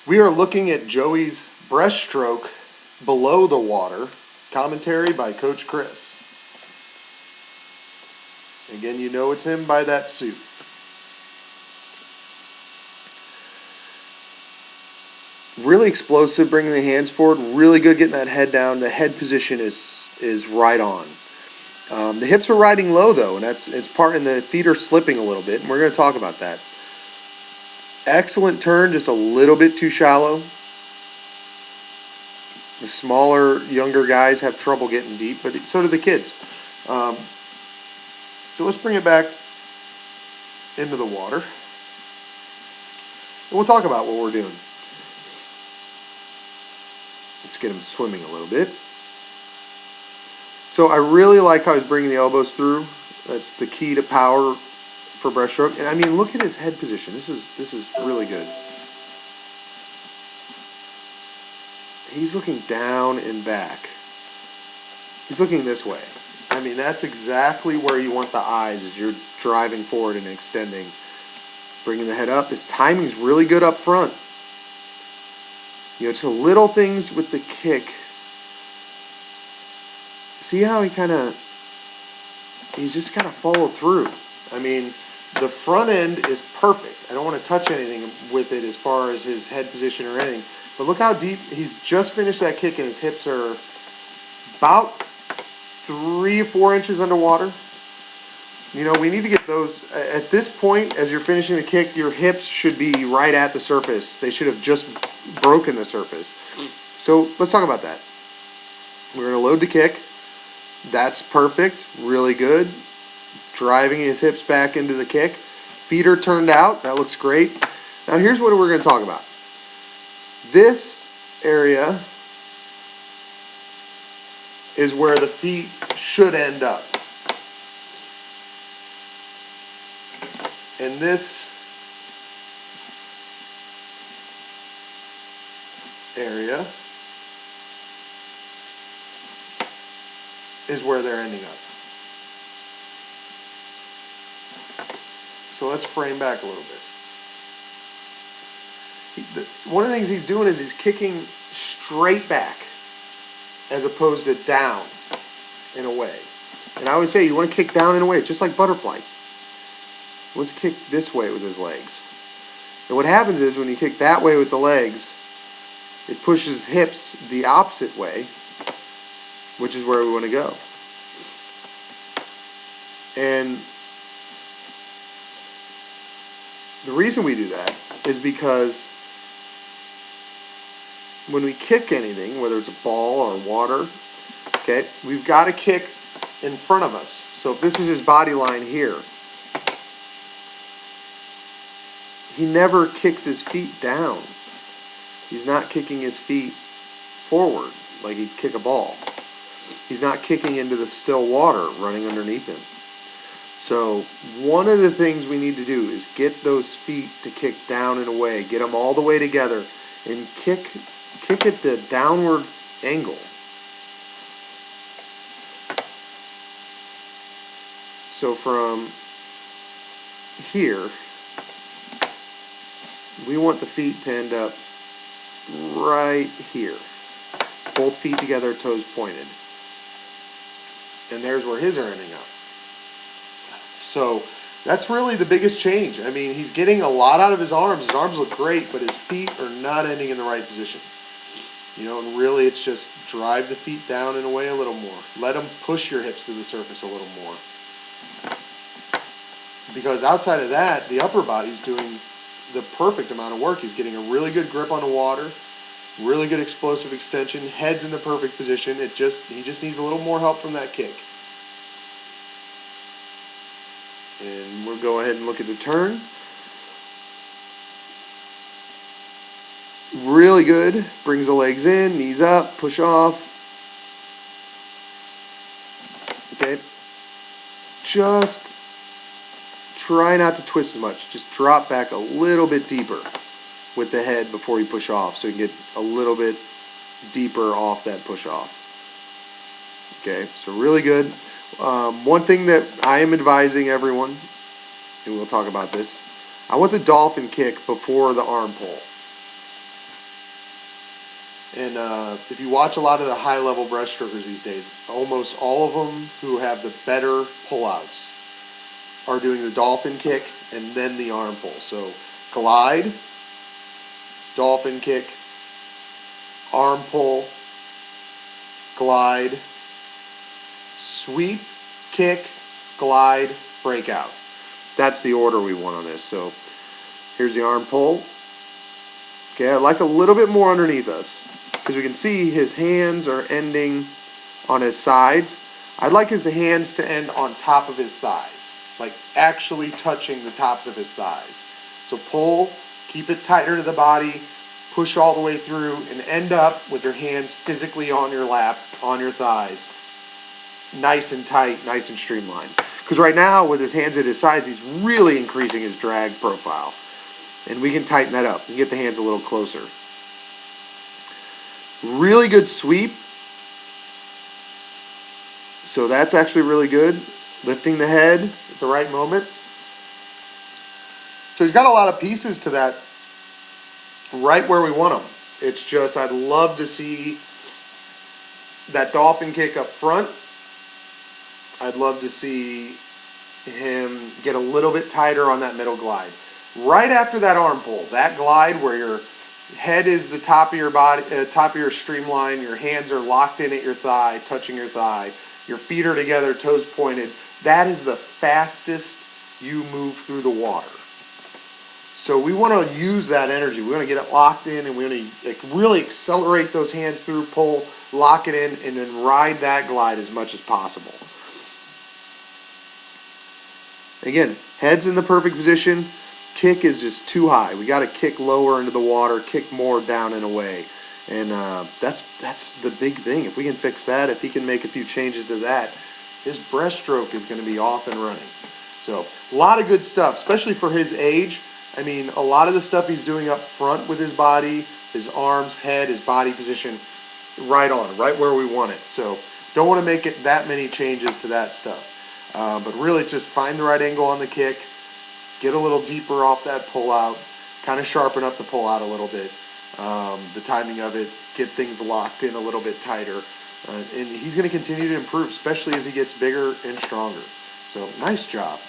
We are looking at Joey's breaststroke below the water, commentary by Coach Chris. Again, you know it's him by that suit. Really explosive, bringing the hands forward. Really good getting that head down. The head position is right on. The hips are riding low though, and and the feet are slipping a little bit, and we're going to talk about that. Excellent turn, just a little bit too shallow. The smaller, younger guys have trouble getting deep, but so do the kids. So let's bring it back into the water, and we'll talk about what we're doing. Let's get him swimming a little bit. So I really like how he's bringing the elbows through. That's the key to power for breaststroke. And I mean, look at his head position. This is really good. He's looking down and back. He's looking this way. I mean, that's exactly where you want the eyes as you're driving forward and extending. Bringing the head up. His timing's really good up front. You know, just the little things with the kick. See how he's just kind of follow through. I mean, the front end is perfect. I don't want to touch anything with it as far as his head position or anything. But look how deep, he's just finished that kick and his hips are about 3 or 4 inches underwater. You know, we need to get those, at this point, as you're finishing the kick, your hips should be right at the surface. They should have just broken the surface. So let's talk about that. We're going to load the kick. That's perfect, really good. Driving his hips back into the kick. Feet are turned out, that looks great. Now here's what we're going to talk about. This area is where the feet should end up. And this area is where they're ending up. So let's frame back a little bit. One of the things he's doing is he's kicking straight back as opposed to down in a way. And I always say you want to kick down in a way, just like butterfly. He wants to kick this way with his legs. And what happens is when you kick that way with the legs, it pushes hips the opposite way, which is where we want to go. And the reason we do that is because when we kick anything, whether it's a ball or water, okay, we've got to kick in front of us. So if this is his body line here, he never kicks his feet down. He's not kicking his feet forward like he'd kick a ball. He's not kicking into the still water running underneath him. So one of the things we need to do is get those feet to kick down and away, get them all the way together, and kick at the downward angle. So from here, we want the feet to end up right here. Both feet together, toes pointed. And there's where his are ending up. So that's really the biggest change. I mean, he's getting a lot out of his arms. His arms look great, but his feet are not ending in the right position. You know, and really it's just drive the feet down and away a little more. Let them push your hips to the surface a little more. Because outside of that, the upper body's doing the perfect amount of work. He's getting a really good grip on the water, really good explosive extension, head's in the perfect position. He just needs a little more help from that kick. And we'll go ahead and look at the turn. Really good. Brings the legs in, knees up, push off. Okay. Just try not to twist as much. Just drop back a little bit deeper with the head before you push off so you can get a little bit deeper off that push off. Okay, so really good. One thing that I am advising everyone, and we'll talk about this, I want the dolphin kick before the arm pull. And if you watch a lot of the high-level breaststrokers these days, almost all of them who have the better pullouts are doing the dolphin kick and then the arm pull. So glide, dolphin kick, arm pull, glide, sweep, kick, glide, breakout. That's the order we want on this. So here's the arm pull. Okay, I'd like a little bit more underneath us because we can see his hands are ending on his sides. I'd like his hands to end on top of his thighs, like actually touching the tops of his thighs. So pull, keep it tighter to the body, push all the way through, and end up with your hands physically on your lap, on your thighs. Nice and tight, nice and streamlined. Because right now, with his hands at his sides, he's really increasing his drag profile. And we can tighten that up and get the hands a little closer. Really good sweep. So that's actually really good. Lifting the head at the right moment. So he's got a lot of pieces to that right where we want him. It's just I'd love to see that dolphin kick up front. I'd love to see him get a little bit tighter on that middle glide. Right after that arm pull, that glide where your head is the top of your body, top of your streamline, your hands are locked in at your thigh, touching your thigh, your feet are together, toes pointed. That is the fastest you move through the water. So we want to use that energy. We want to get it locked in, and we want to really accelerate those hands through, pull, lock it in, and then ride that glide as much as possible. Again, head's in the perfect position. Kick is just too high. We got to kick lower into the water, kick more down and away. And that's the big thing. If we can fix that, if he can make a few changes to that, his breaststroke is going to be off and running. So a lot of good stuff, especially for his age. I mean, a lot of the stuff he's doing up front with his body, his arms, head, his body position, right on, right where we want it. So don't want to make it that many changes to that stuff. But really just find the right angle on the kick, get a little deeper off that pull out, kind of sharpen up the pull out a little bit, the timing of it, get things locked in a little bit tighter. And he's going to continue to improve, especially as he gets bigger and stronger. So nice job.